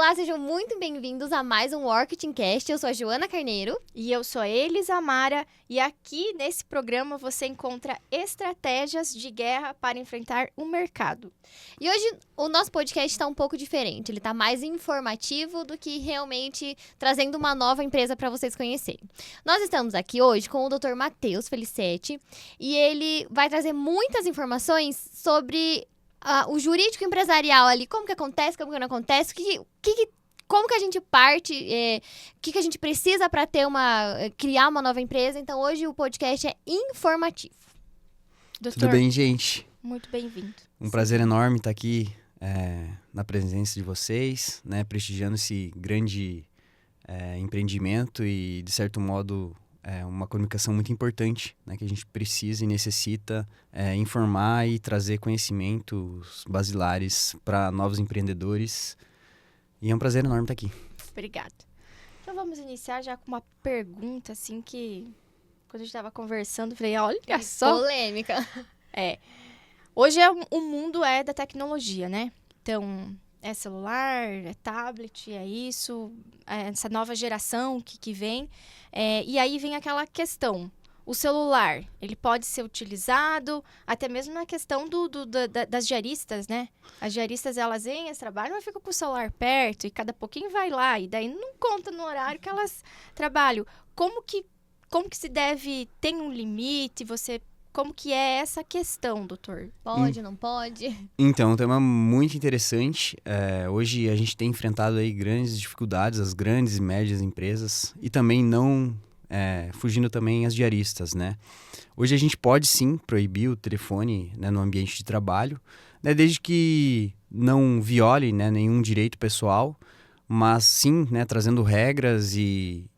Olá, sejam muito bem-vindos a mais um Worktingcast. Eu sou a Joana Carneiro. E eu sou a Elisa Amara. E aqui nesse programa você encontra estratégias de guerra para enfrentar o mercado. E hoje o nosso podcast está um pouco diferente. Ele está mais informativo do que realmente trazendo uma nova empresa para vocês conhecerem. Nós estamos aqui hoje com o Dr. Matheus Felicetti e ele vai trazer muitas informações sobre o jurídico empresarial ali, como que acontece, como que não acontece, como que a gente parte, o que a gente precisa para criar uma nova empresa. Então, hoje o podcast é informativo. Doutor, Tudo bem, gente? muito bem-vindo. Um prazer enorme estar aqui na presença de vocês, né, prestigiando esse grande empreendimento e, de certo modo, uma comunicação muito importante, né, que a gente precisa e necessita informar e trazer conhecimentos basilares para novos empreendedores. E é um prazer enorme estar aqui. Obrigada. Então vamos iniciar já com uma pergunta, assim, que quando a gente estava conversando, eu falei, olha só. Polêmica. Hoje o mundo é da tecnologia, né? Então, é celular, é tablet, é isso, essa nova geração que vem. E aí vem aquela questão. O celular, ele pode ser utilizado até mesmo na questão das diaristas, né? As diaristas, elas vêm, elas trabalham, mas ficam com o celular perto e cada pouquinho vai lá. E daí não conta no horário que elas trabalham. Como que se deve... Tem um limite? Como que é essa questão, doutor? Pode, não pode? Então, um tema muito interessante. Hoje a gente tem enfrentado aí grandes dificuldades, as grandes e médias empresas, e também não fugindo também as diaristas, né? Hoje a gente pode sim proibir o telefone, né, no ambiente de trabalho, né, desde que não viole, né, nenhum direito pessoal, mas sim, né, trazendo regras e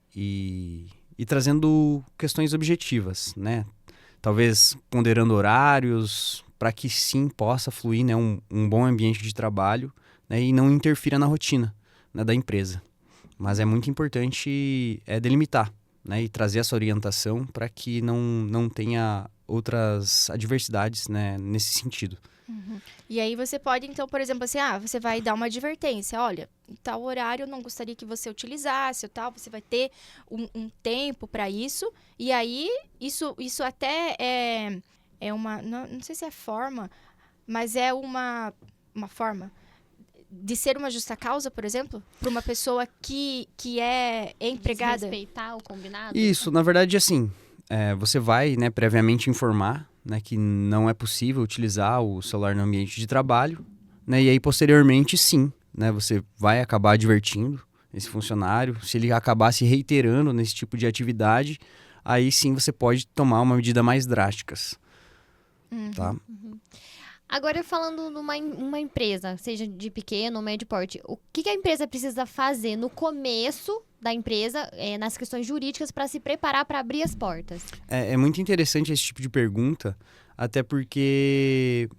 trazendo questões objetivas, né? Talvez ponderando horários, para que sim possa fluir, né, um bom ambiente de trabalho, né, e não interfira na rotina, né, da empresa. Mas é muito importante delimitar, né, e trazer essa orientação para que não tenha outras adversidades, né, nesse sentido. Uhum. E aí você pode, então, por exemplo, assim, você vai dar uma advertência, olha, em tal horário eu não gostaria que você utilizasse, ou tal, você vai ter um tempo para isso, e aí isso até é uma, não sei se é forma, mas é uma forma de ser uma justa causa, por exemplo, para uma pessoa que é empregada. Respeitar o combinado? Isso, na verdade, assim, você vai, né, previamente informar, né, que não é possível utilizar o celular no ambiente de trabalho, né, e aí posteriormente sim, né, você vai acabar advertindo esse funcionário. Se ele acabar se reiterando nesse tipo de atividade, aí sim você pode tomar uma medida mais drásticas. Tá? Uhum. Agora, falando numa empresa, seja de pequeno ou médio porte, o que a empresa precisa fazer no começo da empresa, nas questões jurídicas, para se preparar para abrir as portas? É muito interessante esse tipo de pergunta, até porque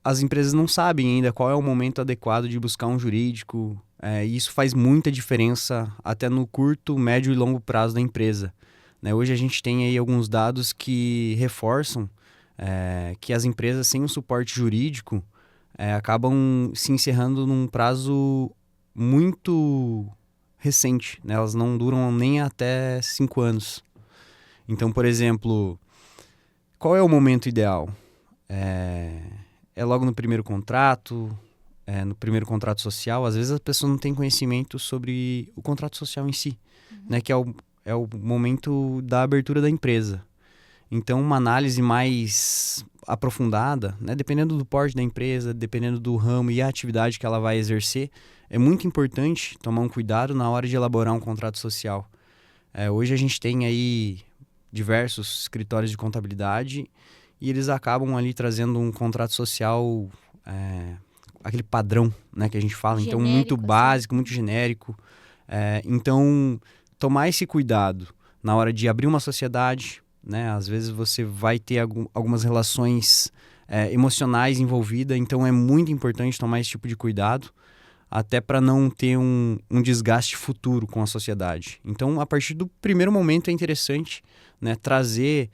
as empresas não sabem ainda qual é o momento adequado de buscar um jurídico, e isso faz muita diferença até no curto, médio e longo prazo da empresa, né? Hoje a gente tem aí alguns dados que reforçam que as empresas sem o suporte jurídico acabam se encerrando num prazo muito recente, né? Elas não duram nem até 5 anos. Então, por exemplo, qual é o momento ideal? É logo no primeiro contrato, no primeiro contrato social. Às vezes a pessoa não tem conhecimento sobre o contrato social em si, né? Que é o momento da abertura da empresa. Então, uma análise mais aprofundada, né, dependendo do porte da empresa, dependendo do ramo e a atividade que ela vai exercer, é muito importante tomar um cuidado na hora de elaborar um contrato social. Hoje a gente tem aí diversos escritórios de contabilidade e eles acabam ali trazendo um contrato social, aquele padrão, né, que a gente fala, Genérico, então muito assim. básico, muito genérico. Então, tomar esse cuidado na hora de abrir uma sociedade, né? Às vezes você vai ter algumas relações emocionais envolvidas, então é muito importante tomar esse tipo de cuidado, até para não ter um desgaste futuro com a sociedade. Então, a partir do primeiro momento é interessante, né, trazer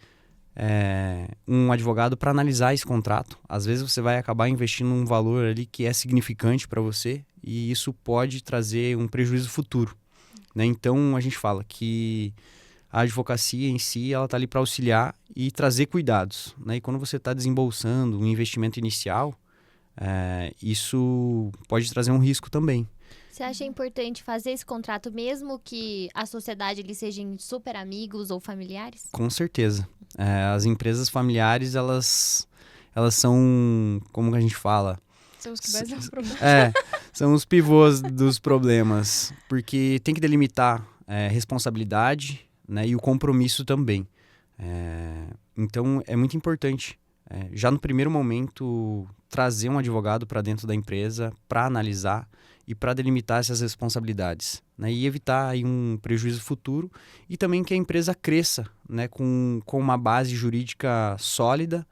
um advogado para analisar esse contrato. Às vezes você vai acabar investindo um valor ali que é significante para você e isso pode trazer um prejuízo futuro, né? Então a gente fala que a advocacia em si, ela está ali para auxiliar e trazer cuidados, né? E quando você está desembolsando um investimento inicial, isso pode trazer um risco também. Você acha importante fazer esse contrato mesmo que a sociedade eles sejam super amigos ou familiares? Com certeza. As empresas familiares, elas são, como a gente fala? São os que mais dão problema. São os pivôs dos problemas, porque tem que delimitar responsabilidade, né, e o compromisso também. Então, é muito importante, já no primeiro momento, trazer um advogado para dentro da empresa para analisar e para delimitar essas responsabilidades, né, e evitar aí um prejuízo futuro e também que a empresa cresça, né, com uma base jurídica sólida,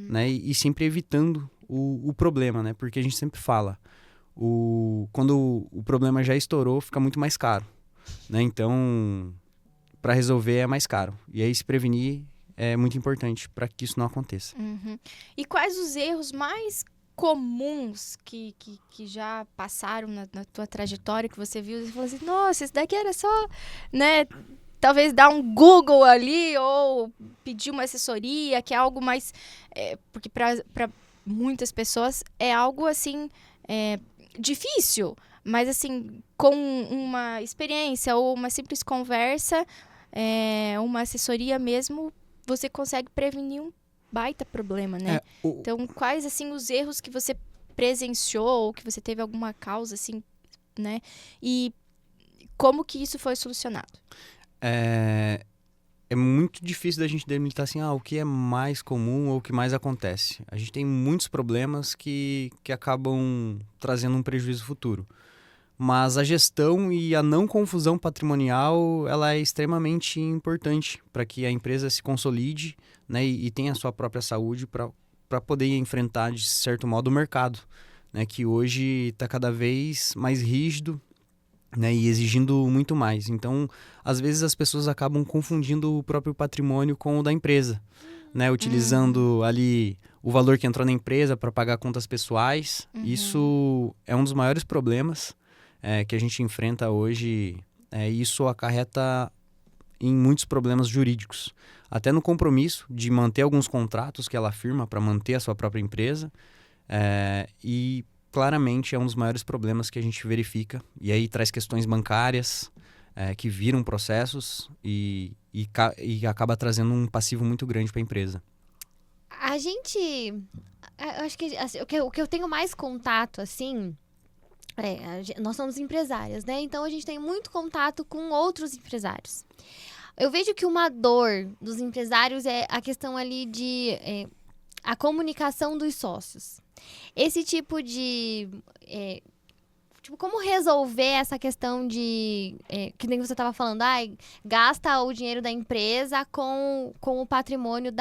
né, e sempre evitando o problema, né, porque a gente sempre fala, quando o problema já estourou, fica muito mais caro, né, então para resolver é mais caro. E aí se prevenir é muito importante para que isso não aconteça. E quais os erros mais comuns que já passaram na tua trajetória, que você viu e falou assim, nossa, isso daqui era só, né, talvez dar um Google ali ou pedir uma assessoria, que é algo mais, porque para muitas pessoas é algo assim, difícil, mas assim, com uma experiência ou uma simples conversa, uma assessoria mesmo, você consegue prevenir um baita problema, né? Então, quais, assim, os erros que você presenciou ou que você teve alguma causa, assim, né? E como que isso foi solucionado? É muito difícil da gente delimitar assim, o que é mais comum ou o que mais acontece. A gente tem muitos problemas que acabam trazendo um prejuízo futuro. Mas a gestão e a não confusão patrimonial, ela é extremamente importante para que a empresa se consolide, né, e tenha a sua própria saúde para poder enfrentar, de certo modo, o mercado, né, que hoje está cada vez mais rígido, né, e exigindo muito mais. Então, às vezes as pessoas acabam confundindo o próprio patrimônio com o da empresa, né, utilizando ali o valor que entrou na empresa para pagar contas pessoais. Isso é um dos maiores problemas que a gente enfrenta hoje, isso acarreta em muitos problemas jurídicos. Até no compromisso de manter alguns contratos que ela firma para manter a sua própria empresa. E claramente é um dos maiores problemas que a gente verifica. E aí traz questões bancárias que viram processos e acaba trazendo um passivo muito grande para a empresa. A gente... Eu acho que assim, o que eu tenho mais contato, assim... nós somos empresárias, né? Então, a gente tem muito contato com outros empresários. Eu vejo que uma dor dos empresários é a questão ali de a comunicação dos sócios. Esse tipo de... como resolver essa questão de... que nem você estava falando, gasta o dinheiro da empresa com o patrimônio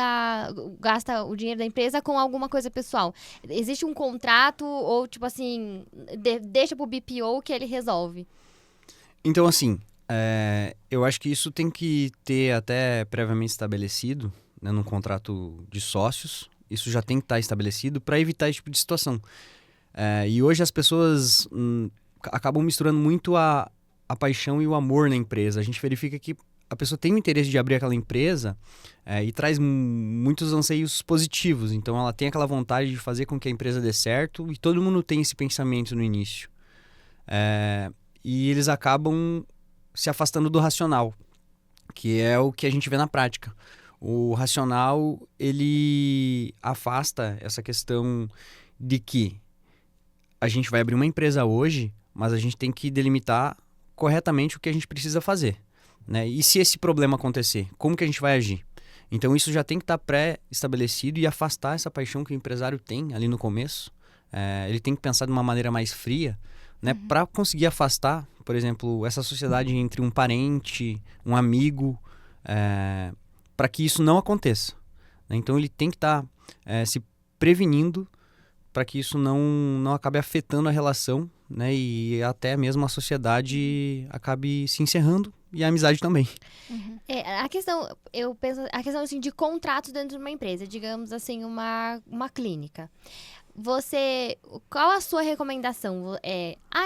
gasta o dinheiro da empresa com alguma coisa pessoal. Existe um contrato ou, tipo assim, deixa pro BPO que ele resolve? Então, assim, eu acho que isso tem que ter até previamente estabelecido, né, no contrato de sócios. Isso já tem que estar estabelecido para evitar esse tipo de situação. E hoje as pessoas acabam misturando muito a paixão e o amor na empresa. A gente verifica que a pessoa tem o interesse de abrir aquela empresa e traz muitos anseios positivos. Então, ela tem aquela vontade de fazer com que a empresa dê certo e todo mundo tem esse pensamento no início. E eles acabam se afastando do racional, que é o que a gente vê na prática. O racional, ele afasta essa questão de que a gente vai abrir uma empresa hoje, mas a gente tem que delimitar corretamente o que a gente precisa fazer, né? E se esse problema acontecer, como que a gente vai agir? Então, isso já tem que estar pré-estabelecido e afastar essa paixão que o empresário tem ali no começo. Ele tem que pensar de uma maneira mais fria, né? Para conseguir afastar, por exemplo, essa sociedade entre um parente, um amigo, para que isso não aconteça, né? Então, ele tem que estar se prevenindo para que isso não acabe afetando a relação, né? E até mesmo a sociedade acabe se encerrando e a amizade também. A questão, eu penso, a questão assim, de contratos dentro de uma empresa, digamos assim, uma clínica. Qual a sua recomendação?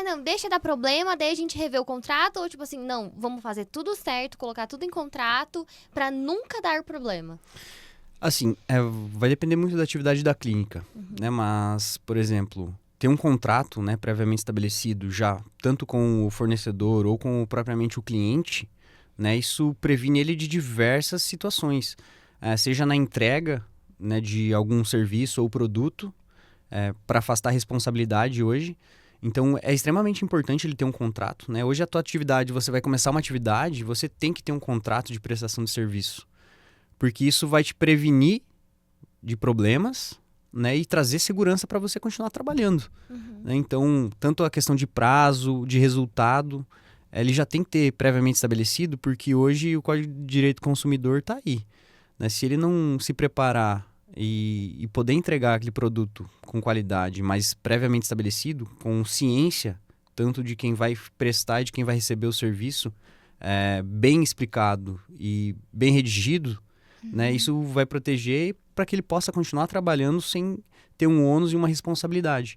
Não, deixa dar problema, daí a gente revê o contrato, ou tipo assim, não, vamos fazer tudo certo, colocar tudo em contrato pra nunca dar problema? Assim, vai depender muito da atividade da clínica, né? Mas, por exemplo, ter um contrato, né, previamente estabelecido já, tanto com o fornecedor ou com propriamente o cliente, né, isso previne ele de diversas situações, seja na entrega, né, de algum serviço ou produto, para afastar a responsabilidade hoje. Então, é extremamente importante ele ter um contrato, né? Hoje a tua atividade, você vai começar uma atividade, você tem que ter um contrato de prestação de serviço, porque isso vai te prevenir de problemas, né, e trazer segurança para você continuar trabalhando. Né? Então, tanto a questão de prazo, de resultado, ele já tem que ter previamente estabelecido, porque hoje o Código de Direito do Consumidor está aí. Né? Se ele não se preparar e poder entregar aquele produto com qualidade, mas previamente estabelecido, com ciência, tanto de quem vai prestar e de quem vai receber o serviço, bem explicado e bem redigido, né? Isso vai proteger para que ele possa continuar trabalhando sem ter um ônus e uma responsabilidade.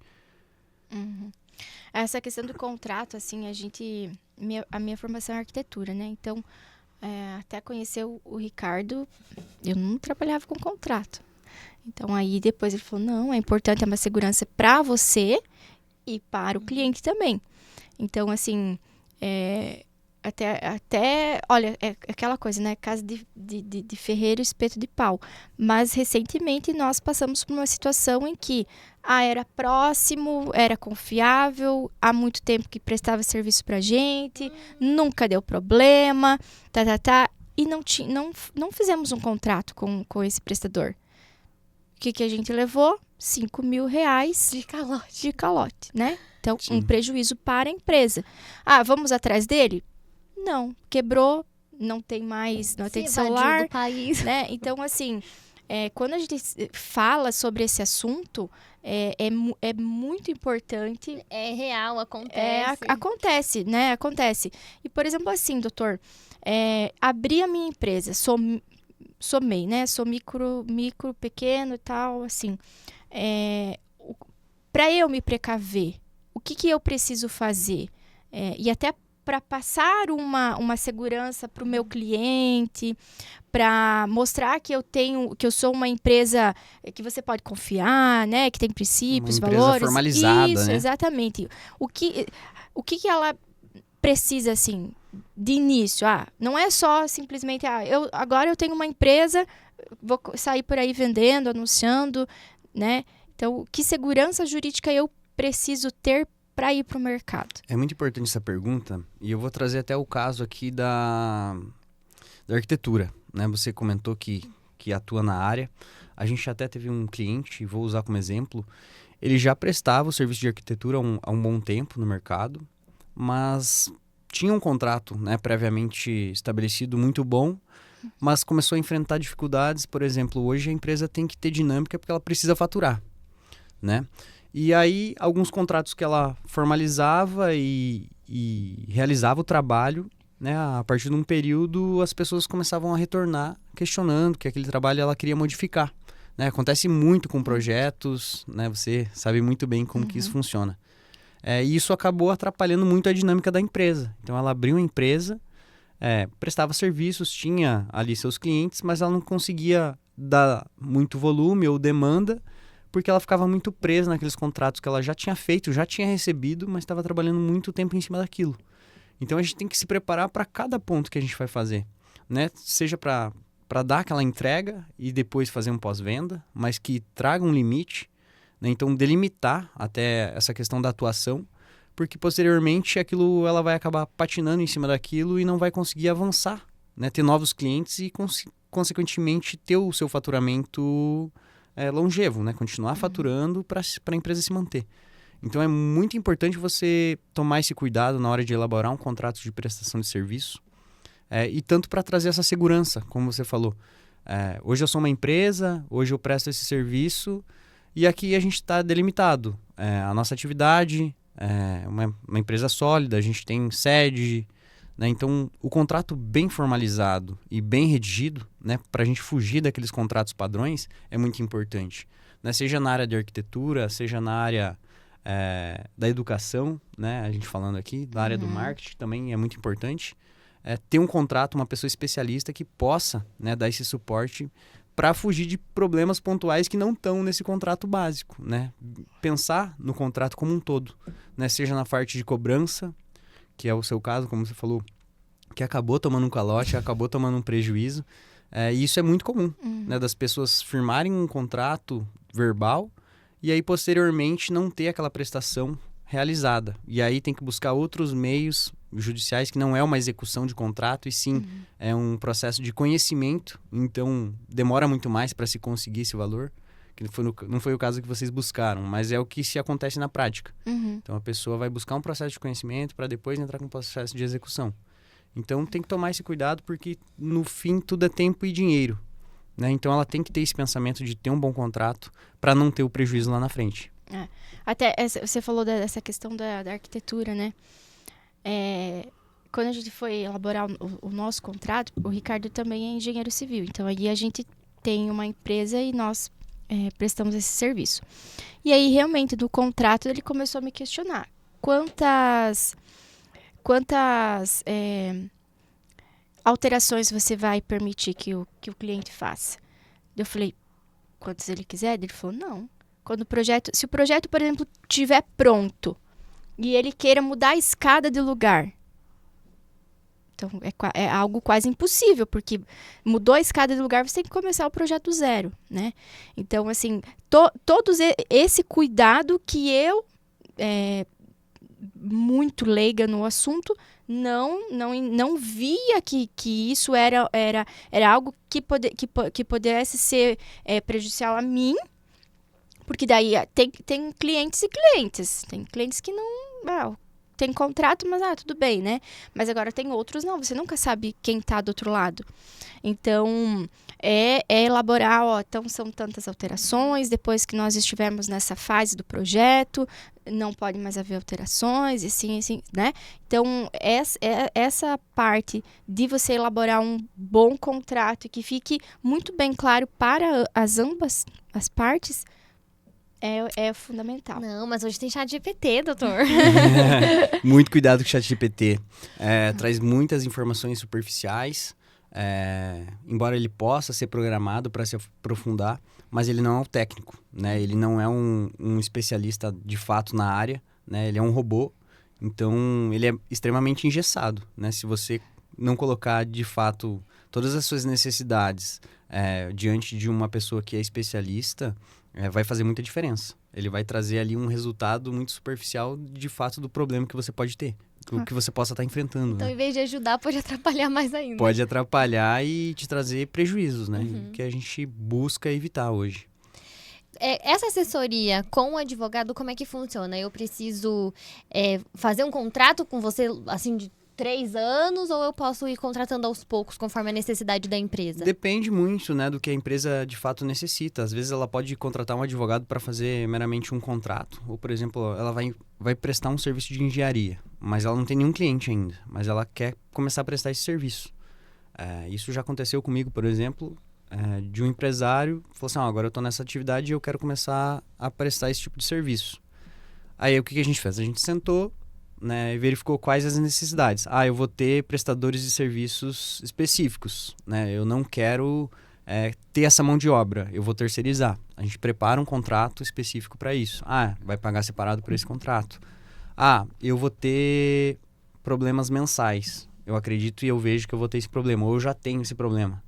Essa questão do contrato, assim, a minha formação é arquitetura, né? Então, até conhecer o Ricardo, eu não trabalhava com contrato. Então, aí depois ele falou, não, é importante, é uma segurança para você e para o cliente também. Então, assim, olha, é aquela coisa, né? Casa de ferreiro, espeto de pau. Mas, recentemente, nós passamos por uma situação em que era próximo, era confiável, há muito tempo que prestava serviço pra gente, nunca deu problema, e não fizemos um contrato com esse prestador. O que a gente levou? R$5.000 de calote, né? Então, Sim. Um prejuízo para a empresa. Vamos atrás dele? Não, quebrou, não tem mais, não tem celular, do país. né? Então, assim, quando a gente fala sobre esse assunto, é muito importante. É real, acontece. Acontece, né? Acontece. E, por exemplo, assim, doutor, abri a minha empresa, sou MEI, né? Sou micro, pequeno e tal, assim. Para eu me precaver, o que eu preciso fazer? E até para passar uma segurança para o meu cliente, para mostrar que eu sou uma empresa que você pode confiar, né? Que tem princípios, uma empresa valores. Formalizada, isso, né? Exatamente. O que ela precisa, assim, de início? Não é só simplesmente, agora eu tenho uma empresa, vou sair por aí vendendo, anunciando, né? Então, que segurança jurídica eu preciso ter para ir para o mercado? É muito importante essa pergunta, e eu vou trazer até o caso aqui da arquitetura, né? Você comentou que atua na área. A gente até teve um cliente, vou usar como exemplo, ele já prestava o serviço de arquitetura há um bom tempo no mercado, mas tinha um contrato, né, previamente estabelecido muito bom, mas começou a enfrentar dificuldades. Por exemplo, hoje a empresa tem que ter dinâmica porque ela precisa faturar, né? E aí, alguns contratos que ela formalizava e realizava o trabalho, né? A partir de um período, as pessoas começavam a retornar, questionando que aquele trabalho ela queria modificar, né? Acontece muito com projetos, né? Você sabe muito bem como que isso funciona. E isso acabou atrapalhando muito a dinâmica da empresa. Então, ela abriu uma empresa, prestava serviços, tinha ali seus clientes, mas ela não conseguia dar muito volume ou demanda, porque ela ficava muito presa naqueles contratos que ela já tinha feito, já tinha recebido, mas estava trabalhando muito tempo em cima daquilo. Então, a gente tem que se preparar para cada ponto que a gente vai fazer, né? Seja para dar aquela entrega e depois fazer um pós-venda, mas que traga um limite, né? Então, delimitar até essa questão da atuação, porque posteriormente aquilo ela vai acabar patinando em cima daquilo e não vai conseguir avançar, né? Ter novos clientes e, consequentemente, ter o seu faturamento longevo, né? Continuar faturando para a empresa se manter. Então, é muito importante você tomar esse cuidado na hora de elaborar um contrato de prestação de serviço, e tanto para trazer essa segurança, como você falou. Hoje eu sou uma empresa, hoje eu presto esse serviço, e aqui a gente está delimitado. A nossa atividade é uma empresa sólida, a gente tem sede, né? Então, o contrato bem formalizado e bem redigido, né, para a gente fugir daqueles contratos padrões, é muito importante, né? Seja na área de arquitetura, seja na área da educação, né? A gente falando aqui, da área do marketing também é muito importante. Ter um contrato, uma pessoa especialista que possa, né, dar esse suporte para fugir de problemas pontuais que não estão nesse contrato básico, né? Pensar no contrato como um todo, né? Seja na parte de cobrança, que é o seu caso, como você falou, que acabou tomando um calote, acabou tomando um prejuízo. E isso é muito comum, né? Das pessoas firmarem um contrato verbal e aí, posteriormente, não ter aquela prestação realizada. E aí tem que buscar outros meios judiciais, que não é uma execução de contrato, e sim é um processo de conhecimento. Então, demora muito mais para se conseguir esse valor. Que não foi o caso que vocês buscaram, mas é o que se acontece na prática. Então, a pessoa vai buscar um processo de conhecimento para depois entrar com um processo de execução. Então, tem que tomar esse cuidado, porque no fim tudo é tempo e dinheiro, né? Então, ela tem que ter esse pensamento de ter um bom contrato para não ter o prejuízo lá na frente. Até você falou dessa questão da arquitetura, né? Quando a gente foi elaborar o nosso contrato, o Ricardo também é engenheiro civil. Então, aí a gente tem uma empresa e nós prestamos esse serviço. E aí, realmente, do contrato, ele começou a me questionar. Quantas alterações você vai permitir que o cliente faça? Eu falei, quantos ele quiser? Ele falou, não. Se o projeto, por exemplo, estiver pronto e ele queira mudar a escada de lugar, então é algo quase impossível, porque mudou a escada de lugar, você tem que começar o projeto do zero, né? Então, assim, todos esse cuidado que eu, muito leiga no assunto, não via que isso era algo que pudesse ser prejudicial a mim, porque daí tem clientes e clientes. Tem clientes que não... tem contrato, mas tudo bem, né? Mas agora tem outros, não. Você nunca sabe quem está do outro lado. Então, elaborar, então são tantas alterações. Depois que nós estivermos nessa fase do projeto, não pode mais haver alterações, e assim, né? Então, essa parte de você elaborar um bom contrato e que fique muito bem claro para ambas as partes, é fundamental. Não, mas hoje tem ChatGPT, doutor. Muito cuidado com o ChatGPT. Traz muitas informações superficiais, embora ele possa ser programado para se aprofundar, mas ele não é um técnico, né? Ele não é um especialista de fato na área, né? Ele é um robô, então ele é extremamente engessado, né? Se você não colocar de fato todas as suas necessidades diante de uma pessoa que é especialista, vai fazer muita diferença. Ele vai trazer ali um resultado muito superficial, de fato, do problema que você pode ter. O que você possa estar enfrentando. Então, né? em vez de ajudar, pode atrapalhar mais ainda. Pode atrapalhar e te trazer prejuízos, né? Que a gente busca evitar hoje. Essa assessoria com o advogado, como é que funciona? Eu preciso fazer um contrato com você, assim, de 3 anos, ou eu posso ir contratando aos poucos, conforme a necessidade da empresa? Depende muito, né, do que a empresa de fato necessita. Às vezes ela pode contratar um advogado para fazer meramente um contrato. Ou, por exemplo, ela vai prestar um serviço de engenharia, mas ela não tem nenhum cliente ainda. Mas ela quer começar a prestar esse serviço. Isso já aconteceu comigo, por exemplo, de um empresário falou assim, agora eu estou nessa atividade e eu quero começar a prestar esse tipo de serviço. Aí o que a gente fez? A gente sentou, né, e verificou quais as necessidades. Eu vou ter prestadores de serviços específicos, né? Eu não quero ter essa mão de obra, eu vou terceirizar. A gente prepara um contrato específico para isso. Vai pagar separado por esse contrato. Eu vou ter problemas mensais. Eu acredito e eu vejo que eu vou ter esse problema, ou eu já tenho esse problema.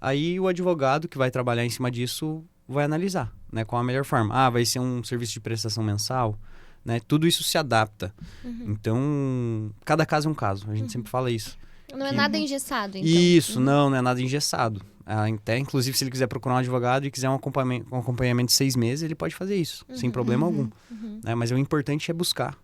Aí o advogado que vai trabalhar em cima disso vai analisar, né, qual a melhor forma. Vai ser um serviço de prestação mensal, né? Tudo isso se adapta. Então, cada caso é um caso. A gente sempre fala isso. Não é nada engessado, então. Isso, não é nada engessado. Até, inclusive, se ele quiser procurar um advogado e quiser um acompanhamento de 6 meses, ele pode fazer isso, sem problema algum. Né? Mas o importante é buscar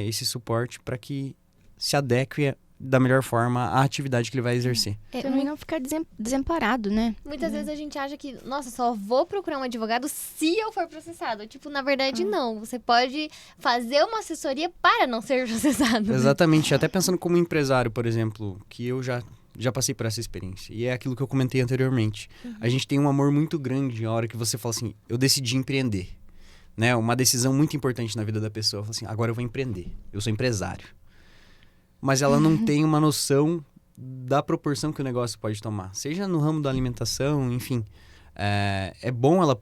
esse suporte para que se adeque da melhor forma a atividade que ele vai exercer. Também não ficar desamparado, né? Muitas vezes a gente acha que, nossa, só vou procurar um advogado se eu for processado. Tipo, na verdade, não. Você pode fazer uma assessoria para não ser processado. Exatamente. Até pensando como empresário, por exemplo, que eu já passei por essa experiência. E é aquilo que eu comentei anteriormente. A gente tem um amor muito grande na hora que você fala assim, eu decidi empreender. Né? Uma decisão muito importante na vida da pessoa. Fala assim, agora eu vou empreender. Eu sou empresário. Mas ela não tem uma noção da proporção que o negócio pode tomar. Seja no ramo da alimentação, enfim. É bom ela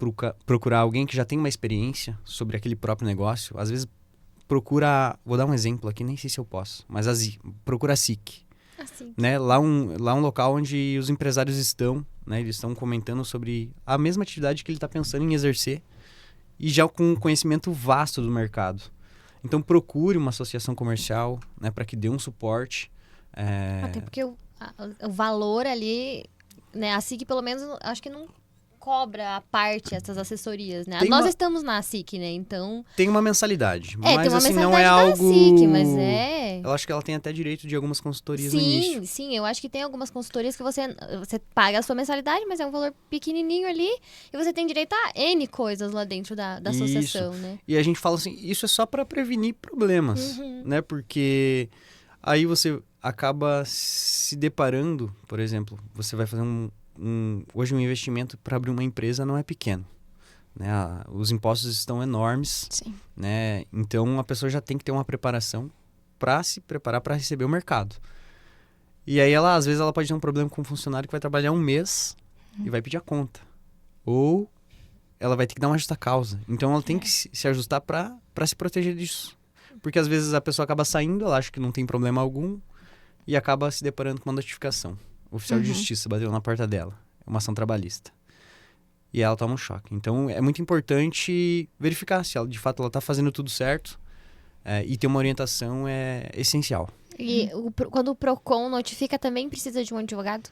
procurar alguém que já tem uma experiência sobre aquele próprio negócio. Às vezes procura... Vou dar um exemplo aqui, nem sei se eu posso. Mas procura a SIC. Assim. Né? Lá um local onde os empresários estão, né? Eles estão comentando sobre a mesma atividade que ele está pensando em exercer e já com um conhecimento vasto do mercado. Então procure uma associação comercial, né? Para que dê um suporte. Até porque o valor ali, né? A SIC, pelo menos, acho que não cobra a parte essas assessorias, né? Nós estamos na SIC, né? Então... Tem uma mensalidade. Tem mas uma assim, mensalidade não é algo... da SIC, mas Eu acho que ela tem até direito de algumas consultorias no início. Sim, eu acho que tem algumas consultorias que você paga a sua mensalidade, mas é um valor pequenininho ali e você tem direito a N coisas lá dentro da associação, né? E a gente fala assim, isso é só para prevenir problemas, né? Porque aí você acaba se deparando, por exemplo, você vai fazer hoje um investimento para abrir uma empresa não é pequeno. Né? Os impostos estão enormes. Sim. Né? Então a pessoa já tem que ter uma preparação para se preparar para receber o mercado. E aí às vezes ela pode ter um problema com um funcionário que vai trabalhar um mês e vai pedir a conta. Ou ela vai ter que dar uma justa causa. Então ela tem que se ajustar para se proteger disso. Porque às vezes a pessoa acaba saindo, ela acha que não tem problema algum e acaba se deparando com uma notificação. O oficial de justiça bateu na porta dela. É uma ação trabalhista. E ela toma um choque. Então é muito importante verificar se ela, de fato ela está fazendo tudo certo. E ter uma orientação é essencial. E quando o PROCON notifica, também precisa de um advogado?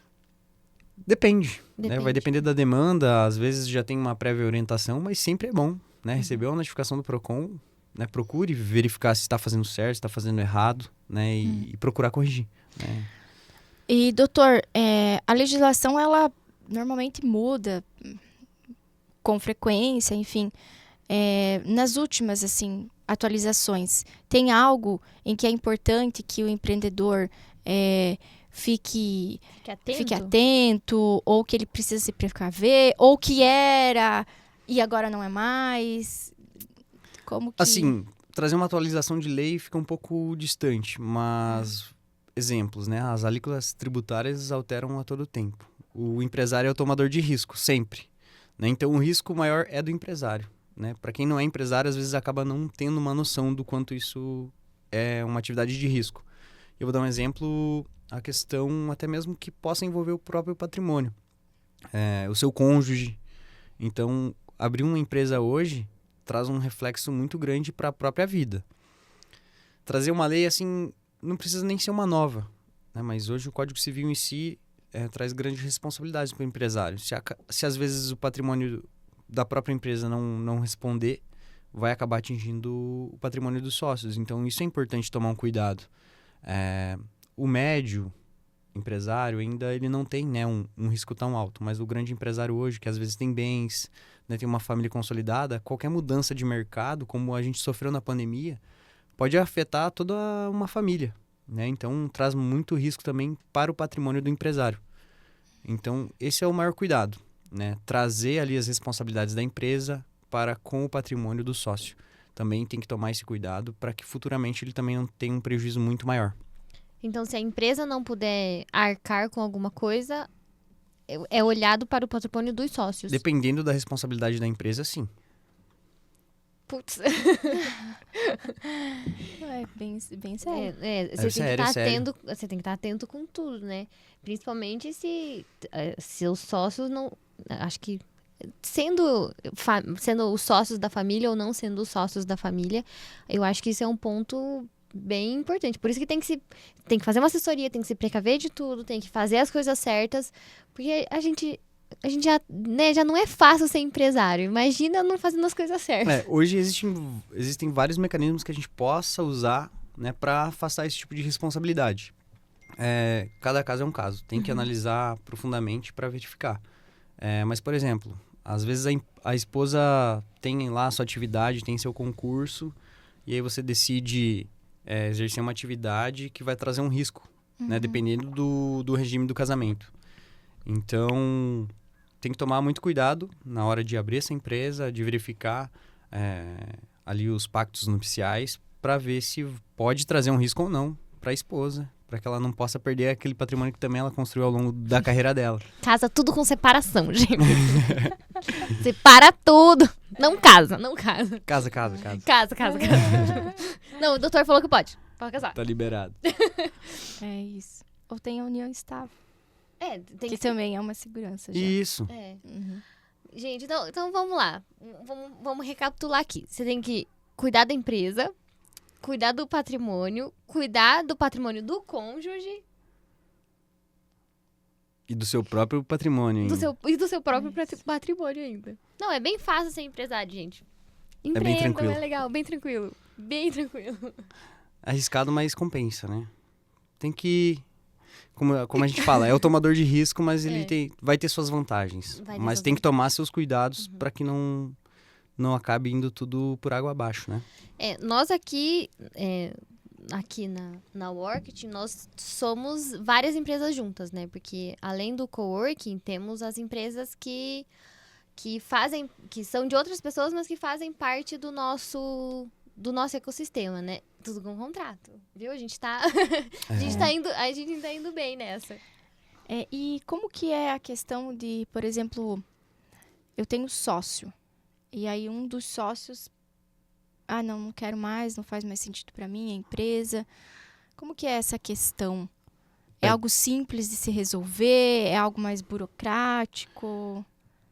Depende. Né? Vai depender da demanda. Às vezes já tem uma prévia orientação, mas sempre é bom. Né? Recebeu a notificação do PROCON, né? Procure verificar se está fazendo certo, se está fazendo errado, né? E procurar corrigir. Né? E, doutor, a legislação, ela normalmente muda com frequência, enfim. Nas últimas, assim, atualizações, tem algo em que é importante que o empreendedor fique atento, ou que ele precisa se precaver, ou que era e agora não é mais? Como que... Assim, trazer uma atualização de lei fica um pouco distante, mas exemplos, né? As alíquotas tributárias alteram a todo tempo. O empresário é o tomador de risco, sempre. Né? Então, o risco maior é do empresário. Né? Para quem não é empresário, às vezes acaba não tendo uma noção do quanto isso é uma atividade de risco. Eu vou dar um exemplo, a questão até mesmo que possa envolver o próprio patrimônio, o seu cônjuge. Então, abrir uma empresa hoje traz um reflexo muito grande para a própria vida. Trazer uma lei assim, não precisa nem ser uma nova, né? Mas hoje o Código Civil em si traz grandes responsabilidades para o empresário. Se às vezes o patrimônio da própria empresa não responder, vai acabar atingindo o patrimônio dos sócios. Então, isso é importante tomar um cuidado. O médio empresário ainda ele não tem, né, um risco tão alto, mas o grande empresário hoje, que às vezes tem bens, né, tem uma família consolidada, qualquer mudança de mercado, como a gente sofreu na pandemia, pode afetar toda uma família. Né? Então, traz muito risco também para o patrimônio do empresário. Então, esse é o maior cuidado. Né? Trazer ali as responsabilidades da empresa para com o patrimônio do sócio. Também tem que tomar esse cuidado para que futuramente ele também não tenha um prejuízo muito maior. Então, se a empresa não puder arcar com alguma coisa, é olhado para o patrimônio dos sócios. Dependendo da responsabilidade da empresa, sim. Putz. Bem sério. Você tem que estar atento com tudo, né? Principalmente se os sócios não... Acho que sendo os sócios da família ou não sendo os sócios da família, eu acho que isso é um ponto bem importante. Por isso que tem que fazer uma assessoria, tem que se precaver de tudo, tem que fazer as coisas certas, porque a gente já não é fácil ser empresário. Imagina não fazendo as coisas certas. Hoje existem vários mecanismos que a gente possa usar, né, para afastar esse tipo de responsabilidade. Cada caso é um caso. Tem que analisar profundamente para verificar. Mas, por exemplo, às vezes a esposa tem lá a sua atividade, tem seu concurso, e aí você decide exercer uma atividade que vai trazer um risco, né? Dependendo do regime do casamento. Então, tem que tomar muito cuidado na hora de abrir essa empresa, de verificar ali os pactos nupciais, para ver se pode trazer um risco ou não para a esposa, para que ela não possa perder aquele patrimônio que também ela construiu ao longo da carreira dela. Casa tudo com separação, gente. Separa tudo. Não casa. Casa. Casa. Não, o doutor falou que pode. Pode casar. Tá liberado. É isso. Ou tem a união estável, Tem que também é uma segurança já. Isso. Gente, então vamos lá. Vamos recapitular aqui. Você tem que cuidar da empresa, cuidar do patrimônio do cônjuge E do seu próprio patrimônio. e do seu próprio patrimônio ainda. Não, é bem fácil ser empresário, gente. bem Empreendam, tranquilo. é legal, bem tranquilo. Bem tranquilo. Arriscado, mas compensa, né? Tem que... Como a gente fala, é o tomador de risco, mas ele vai ter suas vantagens. Mas tem que tomar seus cuidados para que não acabe indo tudo por água abaixo, né? Nós aqui na Workit, nós somos várias empresas juntas, né? Porque além do coworking, temos as empresas que são de outras pessoas, mas que fazem parte do nosso ecossistema, né? Tudo com contrato, viu? A gente tá a gente tá indo bem nessa. E como que é a questão de, por exemplo, eu tenho sócio, e aí um dos sócios, não quero mais, não faz mais sentido para mim, a empresa. Como que é essa questão? É algo simples de se resolver? É algo mais burocrático?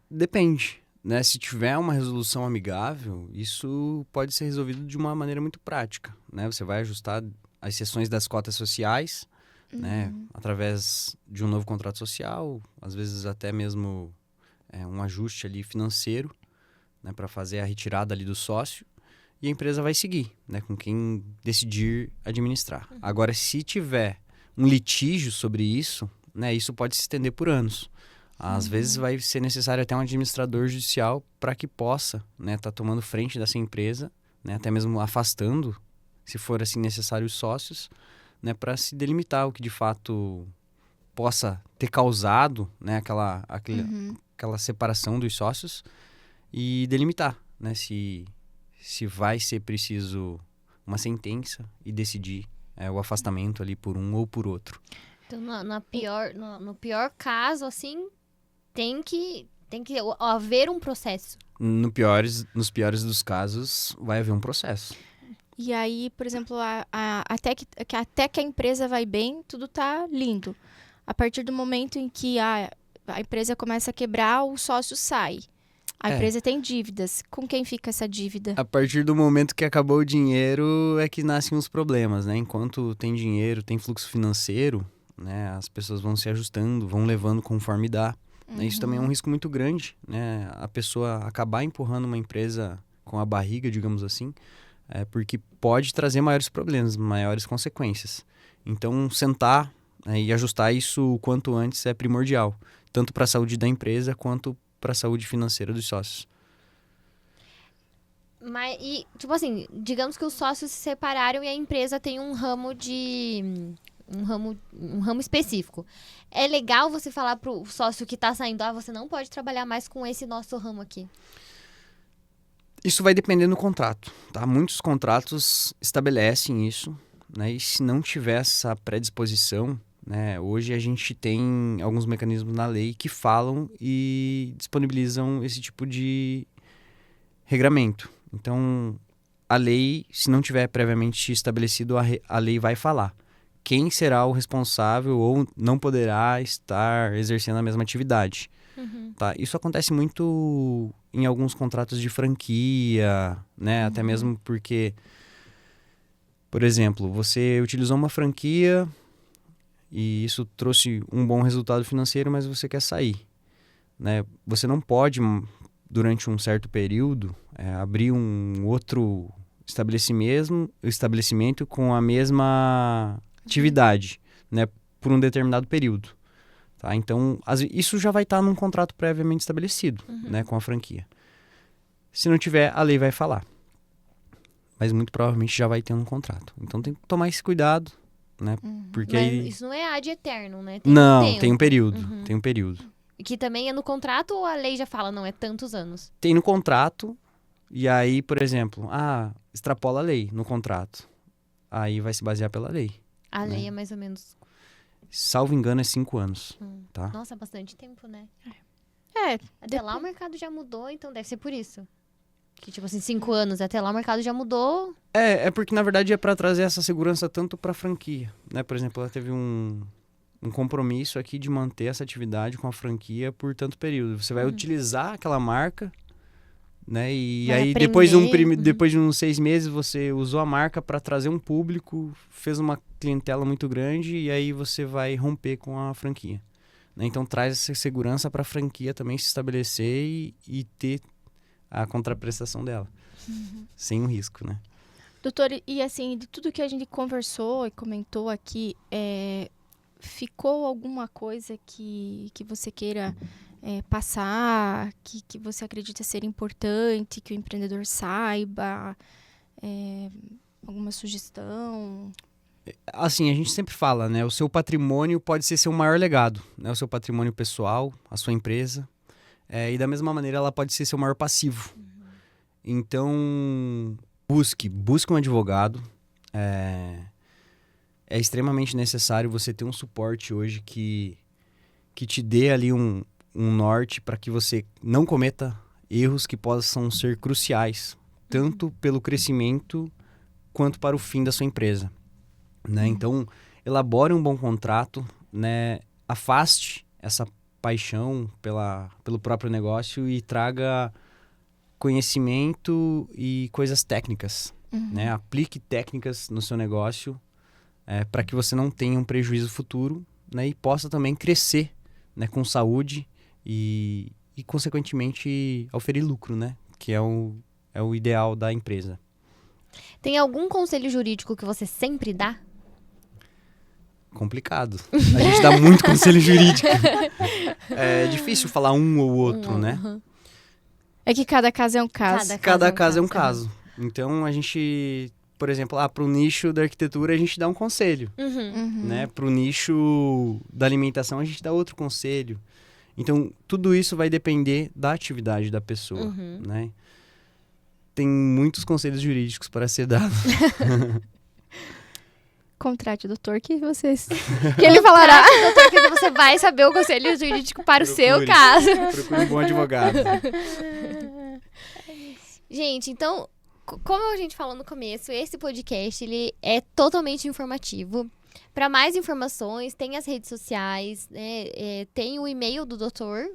Depende, né? Se tiver uma resolução amigável, isso pode ser resolvido de uma maneira muito prática, né? Você vai ajustar as seções das cotas sociais, né? Através de um novo contrato social, às vezes até mesmo um ajuste ali financeiro, né? Para fazer a retirada ali do sócio. E a empresa vai seguir, né? Com quem decidir administrar. Agora, se tiver um litígio sobre isso, né? Isso pode se estender por anos. Às vezes vai ser necessário até um administrador judicial para que possa, né, tá tomando frente dessa empresa, né, até mesmo afastando, se for assim necessário, os sócios, né, para se delimitar o que de fato possa ter causado, né, aquela separação dos sócios e delimitar, né, se vai ser preciso uma sentença e decidir o afastamento ali por um ou por outro. Então, no pior caso, assim, tem que haver um processo. Nos piores dos casos, vai haver um processo. E aí, por exemplo, até que a empresa vai bem, tudo tá lindo. A partir do momento em que a empresa começa a quebrar, o sócio sai. A empresa tem dívidas. Com quem fica essa dívida? A partir do momento que acabou o dinheiro é que nascem os problemas, né? Enquanto tem dinheiro, tem fluxo financeiro, né? As pessoas vão se ajustando, vão levando conforme dá. Isso também é um risco muito grande, né? A pessoa acabar empurrando uma empresa com a barriga, digamos assim, porque pode trazer maiores problemas, maiores consequências. Então, sentar e ajustar isso o quanto antes é primordial, tanto para a saúde da empresa quanto para a saúde financeira dos sócios. Tipo assim, digamos que os sócios se separaram e a empresa tem um ramo específico. É legal você falar pro sócio que tá saindo, você não pode trabalhar mais com esse nosso ramo aqui. Isso vai depender do contrato, tá? Muitos contratos estabelecem isso, né? E se não tiver essa predisposição, né? Hoje a gente tem alguns mecanismos na lei que falam e disponibilizam esse tipo de regramento. Então, a lei, se não tiver previamente estabelecido, a lei vai falar quem será o responsável ou não poderá estar exercendo a mesma atividade. Tá? Isso acontece muito em alguns contratos de franquia, né? Até mesmo porque, por exemplo, você utilizou uma franquia e isso trouxe um bom resultado financeiro, mas você quer sair, né? Você não pode, durante um certo período, abrir um outro estabelecimento com a mesma atividade, né? por um determinado período. Tá? Então, isso já vai estar num contrato previamente estabelecido, né, com a franquia. Se não tiver, a lei vai falar. Mas muito provavelmente já vai ter um contrato. Então tem que tomar esse cuidado, né? Porque Mas aí... isso não é ad eterno, né? Não, tempo. tem um período. Tem um período. E que também é no contrato ou a lei já fala, não, é tantos anos? Tem no contrato, e aí, por exemplo, extrapola a lei no contrato. Aí vai se basear pela lei. A né? lei é mais ou menos... Salvo engano, é 5 anos, tá? Nossa, é bastante tempo, né? É, Lá o mercado já mudou, então deve ser por isso. Que, tipo assim, 5 anos, até lá o mercado já mudou. É porque, na verdade, é para trazer essa segurança tanto para a franquia, né? Por exemplo, ela teve um compromisso aqui de manter essa atividade com a franquia por tanto período. Você vai utilizar aquela marca, né? E Vai aí, aprender. depois de uns 6 meses, você usou a marca para trazer um público, fez uma clientela muito grande e aí você vai romper com a franquia. Né? Então, traz essa segurança para a franquia também se estabelecer e ter a contraprestação dela, sem um risco, né? doutor, e assim, de tudo que a gente conversou e comentou aqui, ficou alguma coisa que você queira passar, que você acredita ser importante, que o empreendedor saiba? Alguma sugestão? Assim, a gente sempre fala, né? O seu patrimônio pode ser seu maior legado, né? O seu patrimônio pessoal, a sua empresa. E da mesma maneira, ela pode ser seu maior passivo. Então, busque um advogado. É extremamente necessário você ter um suporte hoje que te dê ali um norte para que você não cometa erros que possam ser cruciais, tanto pelo crescimento quanto para o fim da sua empresa. Né? Então, elabore um bom contrato, né? Afaste essa paixão pelo próprio negócio e traga conhecimento e coisas técnicas. Né? Aplique técnicas no seu negócio para que você não tenha um prejuízo futuro, né? E possa também crescer, né? Com saúde e consequentemente, oferir lucro, né? Que é o ideal da empresa. Tem algum conselho jurídico que você sempre dá? Complicado. A gente dá muito conselho jurídico. É difícil falar um ou outro, né? É que cada caso é um caso. Cada caso é um caso. Então, a gente, por exemplo, para o nicho da arquitetura, a gente dá um conselho. Né? Para o nicho da alimentação, a gente dá outro conselho. Então, tudo isso vai depender da atividade da pessoa. Né? Tem muitos conselhos jurídicos para ser dado. Contrate o doutor que ele falará. Doutor, que você vai saber o conselho jurídico para o seu caso. Procure um bom advogado. Gente, então, como a gente falou no começo, esse podcast ele é totalmente informativo. Para mais informações, tem as redes sociais, né? Tem o e-mail do doutor.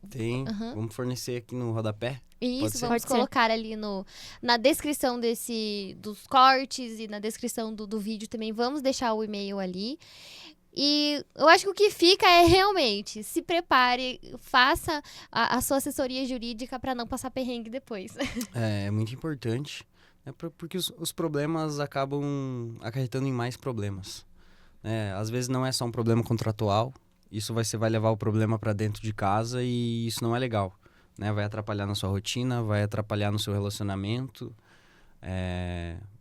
Tem. Vamos fornecer aqui no rodapé. Isso, vamos colocar ali na descrição dos cortes e na descrição do vídeo também. Vamos deixar o e-mail ali. E eu acho que o que fica é realmente se prepare, faça a sua assessoria jurídica para não passar perrengue depois. É muito importante, né, porque os problemas acabam acarretando em mais problemas. Às vezes não é só um problema contratual, você vai levar o problema para dentro de casa e isso não é legal. Né? Vai atrapalhar na sua rotina, vai atrapalhar no seu relacionamento,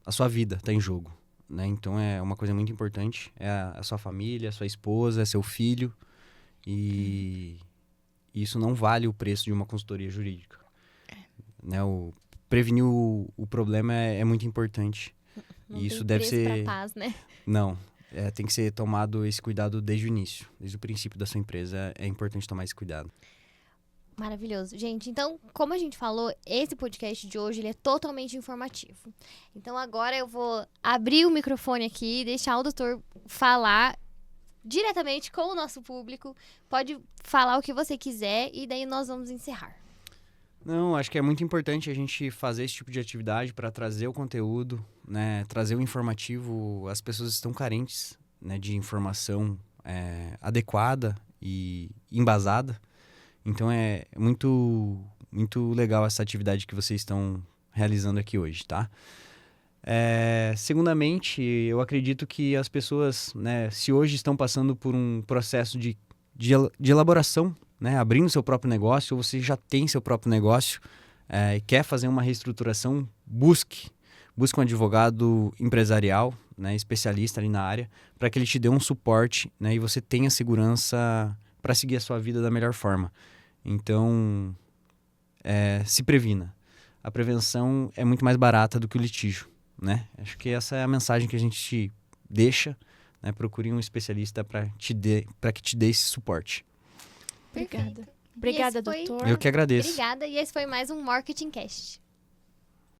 a sua vida está em jogo. Né? Então é uma coisa muito importante, é a sua família, a sua esposa, é seu filho, e isso não vale o preço de uma consultoria jurídica. Né? Prevenir o problema é muito importante. Não e isso tem deve preço ser pra paz, né? Não, tem que ser tomado esse cuidado desde o início, desde o princípio da sua empresa, é importante tomar esse cuidado. Maravilhoso. Gente, então, como a gente falou, esse podcast de hoje ele é totalmente informativo. Então, agora eu vou abrir o microfone aqui e deixar o doutor falar diretamente com o nosso público. Pode falar o que você quiser e daí nós vamos encerrar. Não, acho que é muito importante a gente fazer esse tipo de atividade para trazer o conteúdo, né? Trazer o informativo. As pessoas estão carentes, né, de informação adequada e embasada. Então é muito, muito legal essa atividade que vocês estão realizando aqui hoje, tá? Segundamente, eu acredito que as pessoas, né, se hoje estão passando por um processo de elaboração, né, abrindo seu próprio negócio, ou você já tem seu próprio negócio e quer fazer uma reestruturação, busque um advogado empresarial, né, especialista ali na área, para que ele te dê um suporte, né, e você tenha segurança para seguir a sua vida da melhor forma. Então, se previna. A prevenção é muito mais barata do que o litígio, né? Acho que essa é a mensagem que a gente te deixa, né? Procure um especialista para que te dê esse suporte. Obrigada. Perfeito. Obrigada, E esse foi- doutor. Eu que agradeço. Obrigada. E esse foi mais um Marketing Cast.